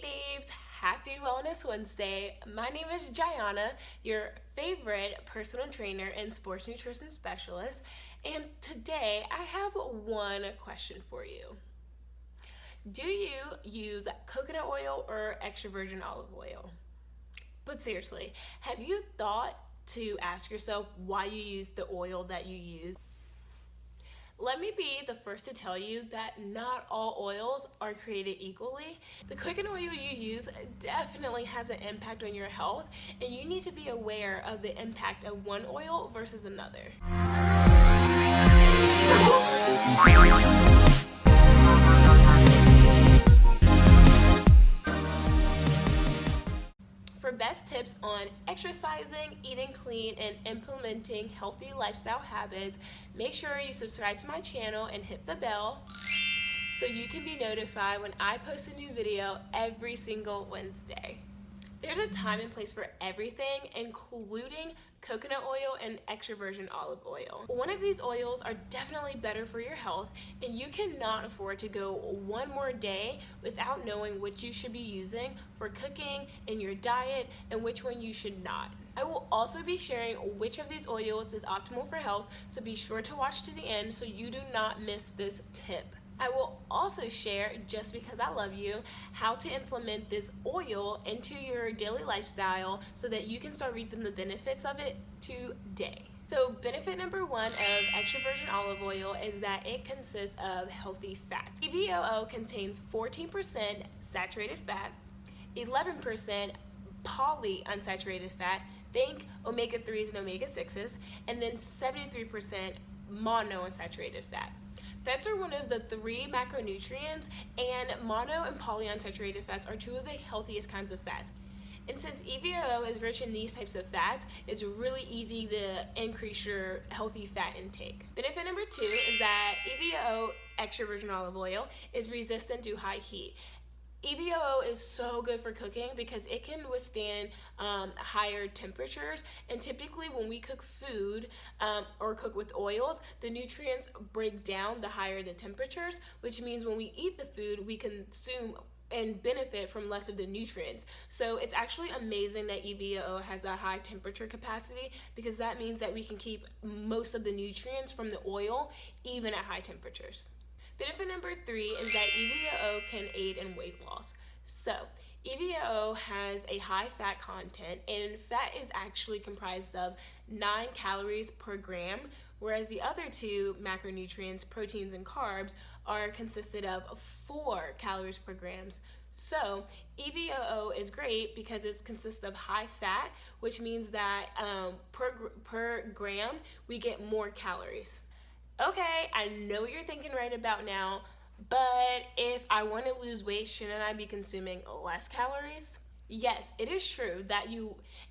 Hey babes, happy Wellness Wednesday. My name is Jayana, your favorite personal trainer and sports nutrition specialist, and today I have one question for you. Do you use coconut oil or extra virgin olive oil? But seriously, have you thought to ask yourself why you use the oil that you use? Let me be the first to tell you that not all oils are created equally. The coconut oil you use definitely has an impact on your health, and you need to be aware of the impact of one oil versus another. For best tips on exercising, eating clean, and implementing healthy lifestyle habits, make sure you subscribe to my channel and hit the bell so you can be notified when I post a new video every single Wednesday. There's a time and place for everything, including coconut oil and extra virgin olive oil. One of these oils are definitely better for your health, and you cannot afford to go one more day without knowing which you should be using for cooking, in your diet, and which one you should not. I will also be sharing which of these oils is optimal for health, so be sure to watch to the end so you do not miss this tip. I will also share, just because I love you, how to implement this oil into your daily lifestyle so that you can start reaping the benefits of it today. So benefit number one of extra virgin olive oil is that it consists of healthy fats. EVOO contains 14% saturated fat, 11% polyunsaturated fat, think omega-3s and omega-6s, and then 73% monounsaturated fat. Fats are one of the 3 macronutrients, and mono and polyunsaturated fats are 2 of the healthiest kinds of fats. And since EVOO is rich in these types of fats, it's really easy to increase your healthy fat intake. Benefit number 2 is that EVOO extra virgin olive oil is resistant to high heat. EVOO is so good for cooking because it can withstand higher temperatures, and typically when we cook food or cook with oils, the nutrients break down the higher the temperatures, which means when we eat the food, we consume and benefit from less of the nutrients. So it's actually amazing that EVOO has a high temperature capacity, because that means that we can keep most of the nutrients from the oil even at high temperatures. Benefit number 3 is that EVOO can aid in weight loss. So, EVOO has a high fat content, and fat is actually comprised of 9 calories per gram, whereas the other 2 macronutrients, proteins and carbs, are consisted of 4 calories per gram. So, EVOO is great because it consists of high fat, which means that per gram we get more calories. Okay, I know what you're thinking right about now, but if I want to lose weight, shouldn't I be consuming less calories? Yes, it is true that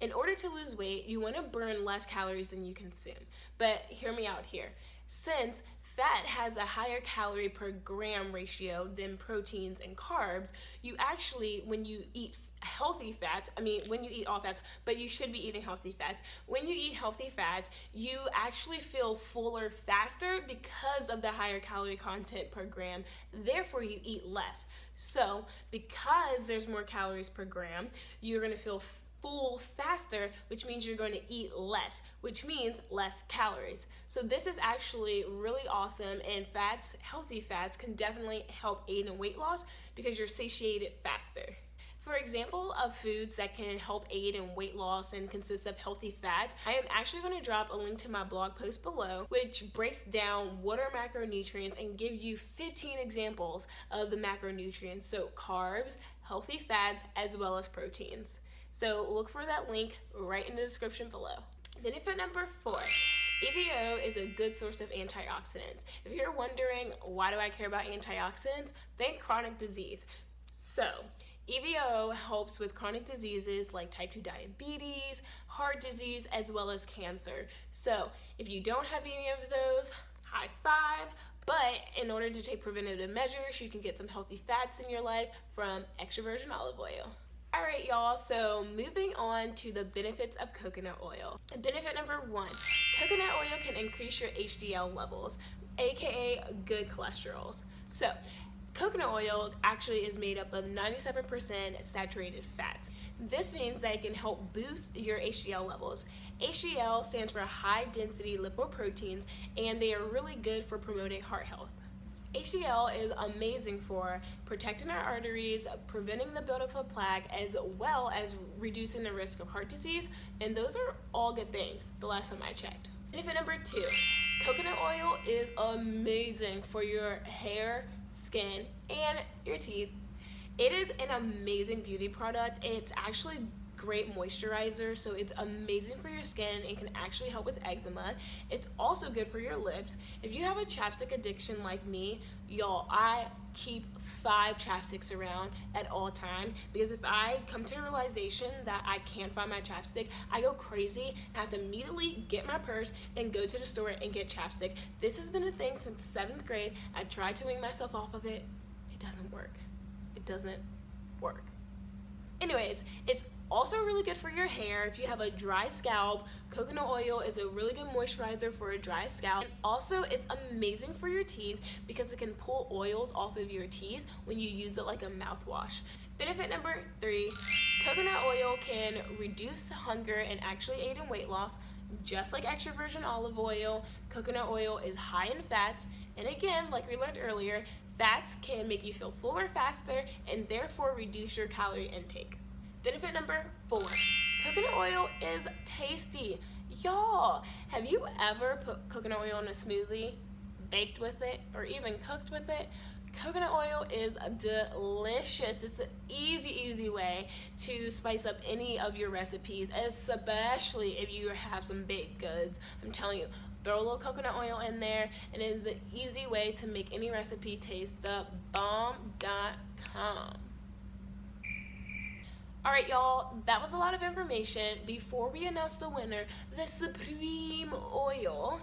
in order to lose weight, you want to burn less calories than you consume. But hear me out here. Since fat has a higher calorie per gram ratio than proteins and carbs, you actually, when you eat healthy fats, when you eat all fats, but you should be eating healthy fats. When you eat healthy fats, you actually feel fuller faster because of the higher calorie content per gram. Therefore, you eat less. So, because there's more calories per gram, you're going to feel full faster, which means you're going to eat less, which means less calories. So this is actually really awesome, and fats, healthy fats, can definitely help aid in weight loss because you're satiated faster. For example of foods that can help aid in weight loss and consist of healthy fats, I am actually going to drop a link to my blog post below, which breaks down what are macronutrients and gives you 15 examples of the macronutrients, so carbs, healthy fats, as well as proteins. So look for that link right in the description below. Benefit number 4. EVOO is a good source of antioxidants. If you're wondering, why do I care about antioxidants? Think chronic disease. So, EVOO helps with chronic diseases like type 2 diabetes, heart disease, as well as cancer. So, if you don't have any of those, high five. But in order to take preventative measures, you can get some healthy fats in your life from extra virgin olive oil. Alright y'all, so moving on to the benefits of coconut oil. Benefit number 1, coconut oil can increase your HDL levels, aka good cholesterols. So Coconut oil actually is made up of 97% saturated fats. This means that it can help boost your HDL levels. HDL stands for high density lipoproteins, and they are really good for promoting heart health. HDL is amazing for protecting our arteries, preventing the buildup of plaque, as well as reducing the risk of heart disease, and those are all good things the last time I checked. Benefit number 2, coconut oil is amazing for your hair, skin, and your teeth. It is an amazing beauty product. It's actually great moisturizer, so it's amazing for your skin and can actually help with eczema. It's also good for your lips. If you have a chapstick addiction like me, y'all, I keep 5 chapsticks around at all times, because if I come to a realization that I can't find my chapstick, I go crazy and I have to immediately get my purse and go to the store and get chapstick. This has been a thing since 7th grade. I tried to wean myself off of it. It doesn't work. It doesn't work. Anyways, it's also really good for your hair. If you have a dry scalp, coconut oil is a really good moisturizer for a dry scalp. And also, it's amazing for your teeth because it can pull oils off of your teeth when you use it like a mouthwash. Benefit number 3, coconut oil can reduce hunger and actually aid in weight loss. Just like extra virgin olive oil, coconut oil is high in fats, and again, like we learned earlier, fats can make you feel fuller faster and therefore reduce your calorie intake. Benefit number 4, coconut oil is tasty. Y'all, have you ever put coconut oil in a smoothie, baked with it, or even cooked with it? Coconut oil is delicious. It's an easy way to spice up any of your recipes, especially if you have some baked goods. I'm telling you, throw a little coconut oil in there, and it is an easy way to make any recipe taste the bomb.com. Alright y'all, that was a lot of information. Before we announce the winner, the Supreme Oil,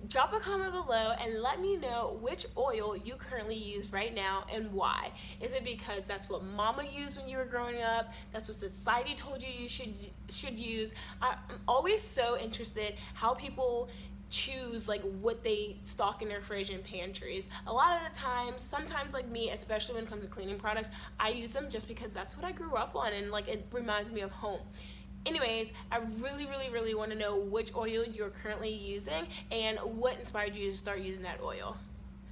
drop a comment below and let me know which oil you currently use right now and why. Is it because that's what mama used when you were growing up? That's what society told you you should use? I'm always so interested how people choose like what they stock in their fridge and pantries. A lot of the times, sometimes like me, especially when it comes to cleaning products, I use them just because that's what I grew up on and like it reminds me of home. Anyways, I really want to know which oil you're currently using and what inspired you to start using that oil.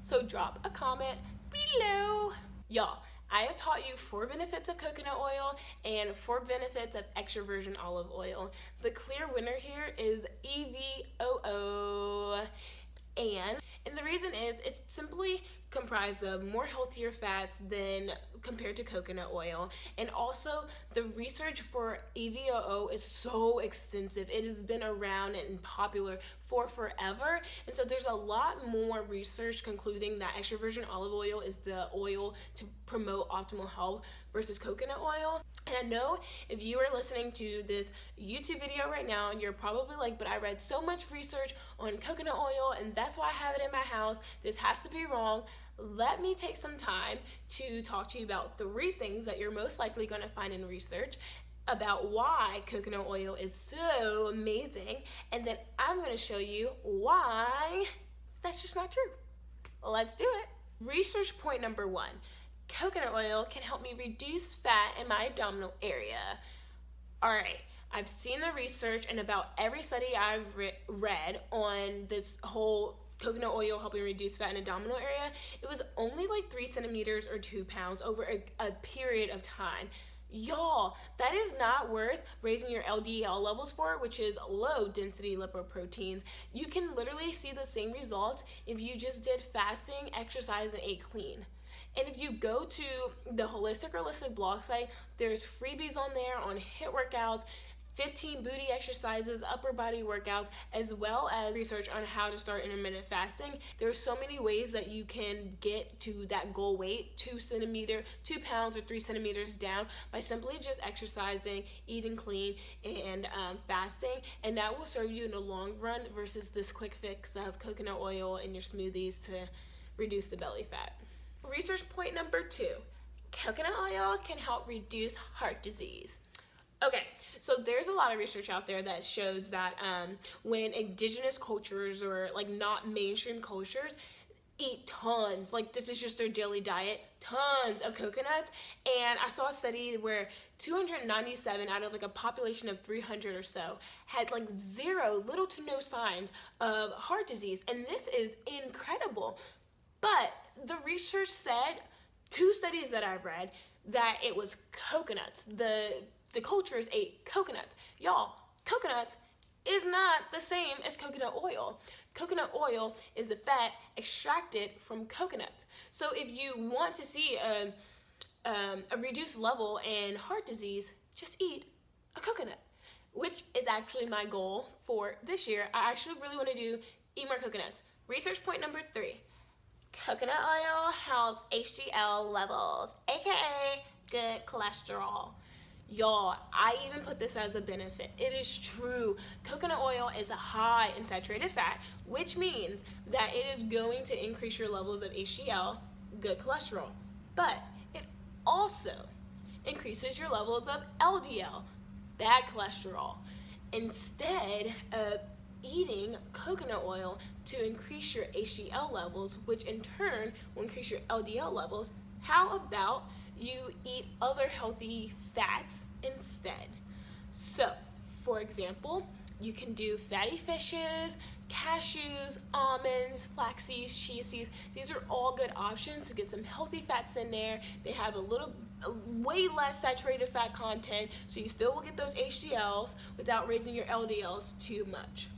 So drop a comment below. Y'all, I have taught you 4 benefits of coconut oil and 4 benefits of extra virgin olive oil. The clear winner here is EVOO. And the reason is it's simply comprised of more healthier fats than compared to coconut oil. And also the research for EVOO is so extensive. It has been around and popular for forever. And so there's a lot more research concluding that extra virgin olive oil is the oil to promote optimal health versus coconut oil. And I know if you are listening to this YouTube video right now, you're probably like, but I read so much research on coconut oil and that's why I have it in my house. This has to be wrong. Let me take some time to talk to you about 3 things that you're most likely going to find in research about why coconut oil is so amazing, and then I'm going to show you why that's just not true. Let's do it. Research point number 1. Coconut oil can help me reduce fat in my abdominal area. Alright, I've seen the research, and about every study I've read on this whole coconut oil helping reduce fat in abdominal area, it was only like 3 centimeters or 2 pounds over a period of time. Y'all, that is not worth raising your LDL levels for, which is low density lipoproteins. You can literally see the same results if you just did fasting, exercise, and ate clean. And if you go to the Holistic blog site, there's freebies on there on HIIT workouts, 15 booty exercises, upper body workouts, as well as research on how to start intermittent fasting. There's so many ways that you can get to that goal weight, 2 pounds or 3 centimeters down, by simply just exercising, eating clean, and fasting. And that will serve you in the long run versus this quick fix of coconut oil in your smoothies to reduce the belly fat. Research point number 2, coconut oil can help reduce heart disease. Okay, so there's a lot of research out there that shows that when indigenous cultures or like not mainstream cultures, eat tons, like this is just their daily diet, tons of coconuts. And I saw a study where 297 out of like a population of 300 or so had like little to no signs of heart disease. And this is incredible. But the research said, 2 studies that I've read, that it was coconuts. The cultures ate coconuts. Y'all, coconuts is not the same as coconut oil. Coconut oil is the fat extracted from coconuts. So if you want to see a reduced level in heart disease, just eat a coconut, which is actually my goal for this year. I actually really want to eat more coconuts. Research point number 3. Coconut oil helps HDL levels, aka good cholesterol. Y'all, I even put this as a benefit. It is true. Coconut oil is high in saturated fat, which means that it is going to increase your levels of HDL, good cholesterol. But it also increases your levels of LDL, bad cholesterol. Instead of eating coconut oil to increase your HDL levels, which in turn will increase your LDL levels, how about you eat other healthy fats instead? So, for example, you can do fatty fishes, cashews, almonds, flax seeds, chia seeds. These are all good options to get some healthy fats in there. They have a way less saturated fat content, so you still will get those HDLs without raising your LDLs too much.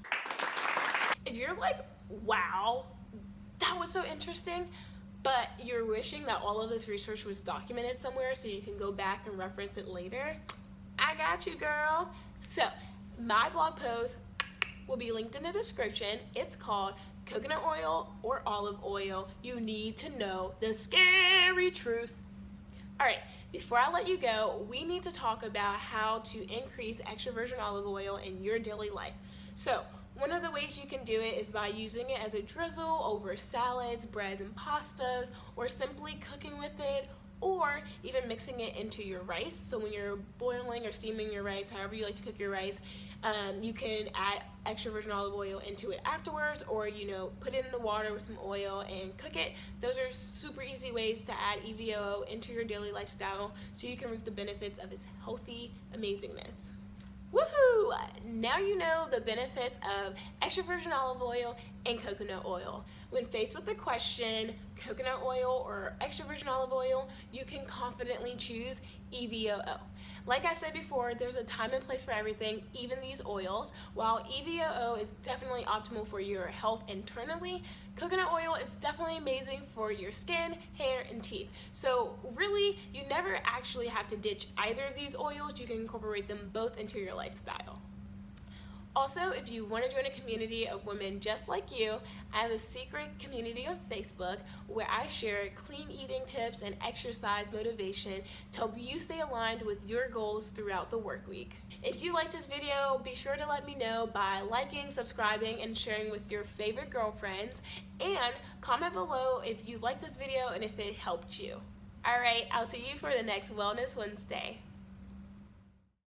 If you're like, wow, that was so interesting, but you're wishing that all of this research was documented somewhere so you can go back and reference it later, I got you, girl. So my blog post will be linked in the description. It's called Coconut Oil or Olive Oil. You need to know the scary truth. All right, before I let you go, we need to talk about how to increase extra virgin olive oil in your daily life. So one of the ways you can do it is by using it as a drizzle over salads, breads, and pastas, or simply cooking with it, or even mixing it into your rice. So when you're boiling or steaming your rice, however you like to cook your rice, you can add extra virgin olive oil into it afterwards, or put it in the water with some oil and cook it. Those are super easy ways to add EVOO into your daily lifestyle so you can reap the benefits of its healthy amazingness. Woohoo! Now you know the benefits of extra virgin olive oil and coconut oil. When faced with the question, coconut oil or extra virgin olive oil, you can confidently choose EVOO. Like I said before, there's a time and place for everything, even these oils. While EVOO is definitely optimal for your health internally, coconut oil is definitely amazing for your skin, hair, and teeth. So really, you never actually have to ditch either of these oils. You can incorporate them both into your lifestyle. Also, if you want to join a community of women just like you, I have a secret community on Facebook where I share clean eating tips and exercise motivation to help you stay aligned with your goals throughout the work week. If you like this video, be sure to let me know by liking, subscribing, and sharing with your favorite girlfriends, and comment below if you liked this video and if it helped you. Alright, I'll see you for the next Wellness Wednesday.